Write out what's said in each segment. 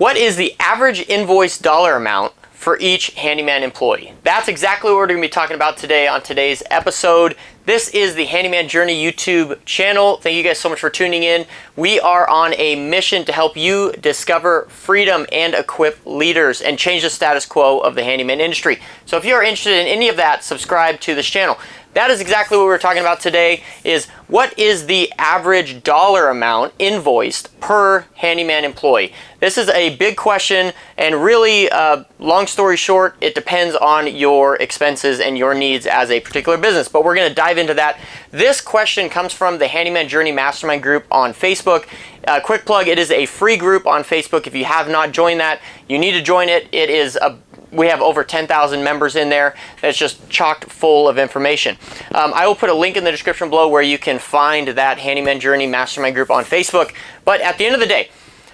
What is the average invoice dollar amount for each handyman employee? That's exactly what we're going to be talking about today on today's episode. This is the Handyman Journey YouTube channel. Thank you guys so much for tuning in. We are on a mission to help you discover freedom and equip leaders and change the status quo of the handyman industry. So if you're interested in any of that, subscribe to this channel. That is exactly what we're talking about today, is what is the average dollar amount invoiced per handyman employee? This is a big question, and really, long story short, it depends on your expenses and your needs as a particular business, but we're gonna dive into that. This question comes from the Handyman Journey Mastermind group on Facebook. Quick plug, it is a free group on Facebook. If you have not joined that, you need to join it. We have over 10,000 members in there. That's just chocked full of information. I will put a link in the description below where you can find that Handyman Journey Mastermind group on Facebook. But at the end of the day,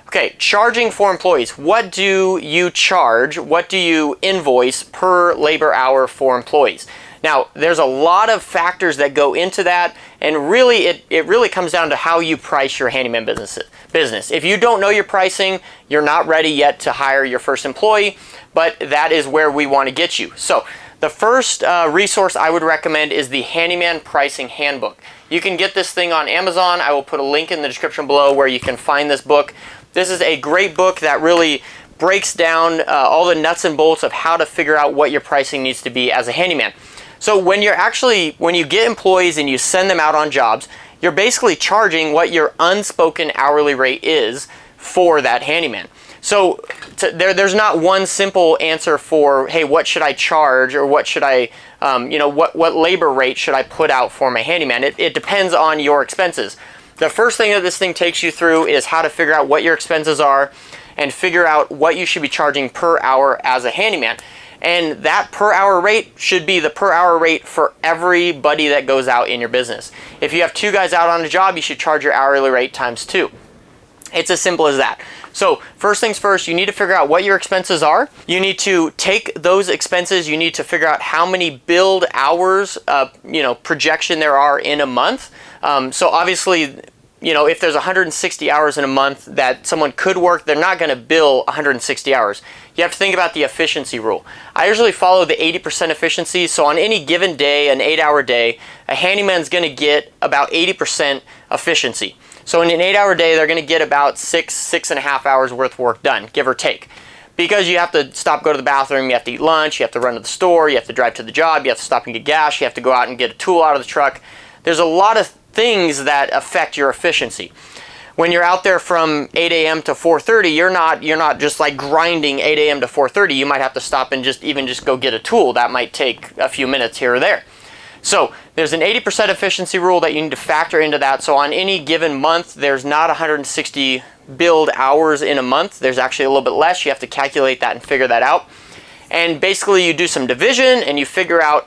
okay, charging for employees. What do you charge? What do you invoice per labor hour for employees? Now, there's a lot of factors that go into that, and really, it really comes down to how you price your handyman business. If you don't know your pricing, you're not ready yet to hire your first employee, but that is where we want to get you. So the first resource I would recommend is the Handyman Pricing Handbook. You can get this thing on Amazon. I will put a link in the description below where you can find this book. This is a great book that really breaks down all the nuts and bolts of how to figure out what your pricing needs to be as a handyman. So when you get employees and you send them out on jobs, you're basically charging what your unspoken hourly rate is for that handyman. So there's not one simple answer for, hey, what should I charge, or what should I, what labor rate should I put out for my handyman? It depends on your expenses. The first thing that this thing takes you through is how to figure out what your expenses are and figure out what you should be charging per hour as a handyman. And that per hour rate should be the per hour rate for everybody that goes out in your business. If you have 2 guys out on a job, you should charge your hourly rate times 2. It's as simple as that. So first things first, you need to figure out what your expenses are. You need to take those expenses, you need to figure out how many billed hours, projection there are in a month. So obviously, if there's 160 hours in a month that someone could work, they're not going to bill 160 hours. You have to think about the efficiency rule. I usually follow the 80% efficiency. So on any given day, an 8-hour day, a handyman's going to get about 80% efficiency. So in an 8-hour day, they're going to get about 6.5 hours worth of work done, give or take. Because you have to stop, go to the bathroom, you have to eat lunch, you have to run to the store, you have to drive to the job, you have to stop and get gas, you have to go out and get a tool out of the truck. There's a lot of things that affect your efficiency. When you're out there from 8 a.m. to 4:30, you're not just like grinding 8 a.m. to 4:30. You might have to stop and just go get a tool. That might take a few minutes here or there. So there's an 80% efficiency rule that you need to factor into that. So on any given month, there's not 160 billed hours in a month. There's actually a little bit less. You have to calculate that and figure that out. And basically you do some division and you figure out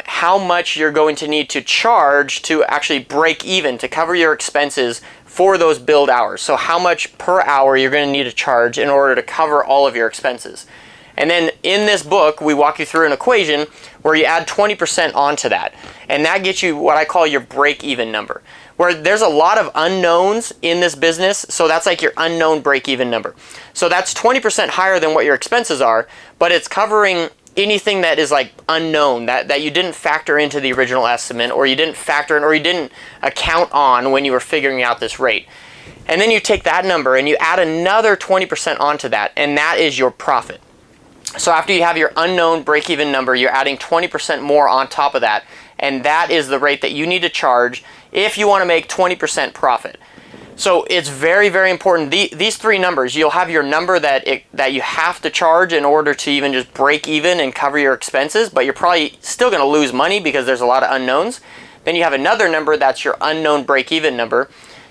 how much you're going to need to charge to actually break even, to cover your expenses for those billed hours. So how much per hour you're going to need to charge in order to cover all of your expenses. And then in this book, we walk you through an equation where you add 20% onto that. And that gets you what I call your break-even number, where there's a lot of unknowns in this business. So that's like your unknown break-even number. So that's 20% higher than what your expenses are, but it's covering anything that is like unknown, that you didn't factor into the original estimate, or you didn't factor in, or you didn't account on when you were figuring out this rate. And then you take that number and you add another 20% onto that, and that is your profit. So after you have your unknown break-even number, you're adding 20% more on top of that, and that is the rate that you need to charge if you want to make 20% profit. So it's very, very important. These 3 numbers, you'll have your number that you have to charge in order to even just break even and cover your expenses, but you're probably still going to lose money because there's a lot of unknowns. Then you have another number that's your unknown break-even number.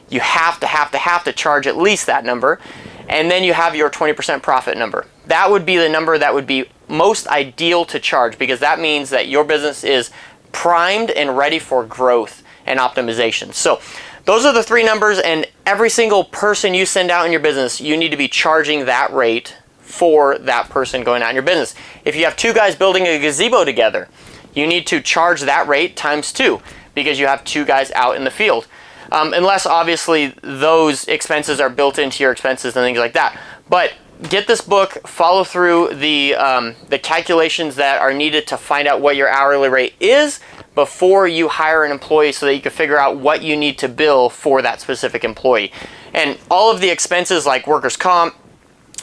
You have to charge at least that number. And then you have your 20% profit number. That would be the number that would be most ideal to charge, because that means that your business is primed and ready for growth and optimization. So those are the 3 numbers, and every single person you send out in your business, you need to be charging that rate for that person going out in your business. If you have 2 guys building a gazebo together, you need to charge that rate times 2, because you have 2 guys out in the field. Unless obviously those expenses are built into your expenses and things like that. But get this book, follow through the calculations that are needed to find out what your hourly rate is before you hire an employee, so that you can figure out what you need to bill for that specific employee. And all of the expenses like workers' comp,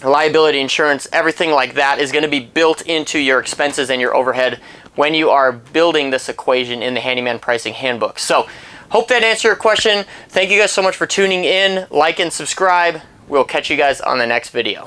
liability insurance, everything like that is going to be built into your expenses and your overhead when you are building this equation in the Handyman Pricing Handbook. So hope that answered your question. Thank you guys so much for tuning in. Like and subscribe. We'll catch you guys on the next video.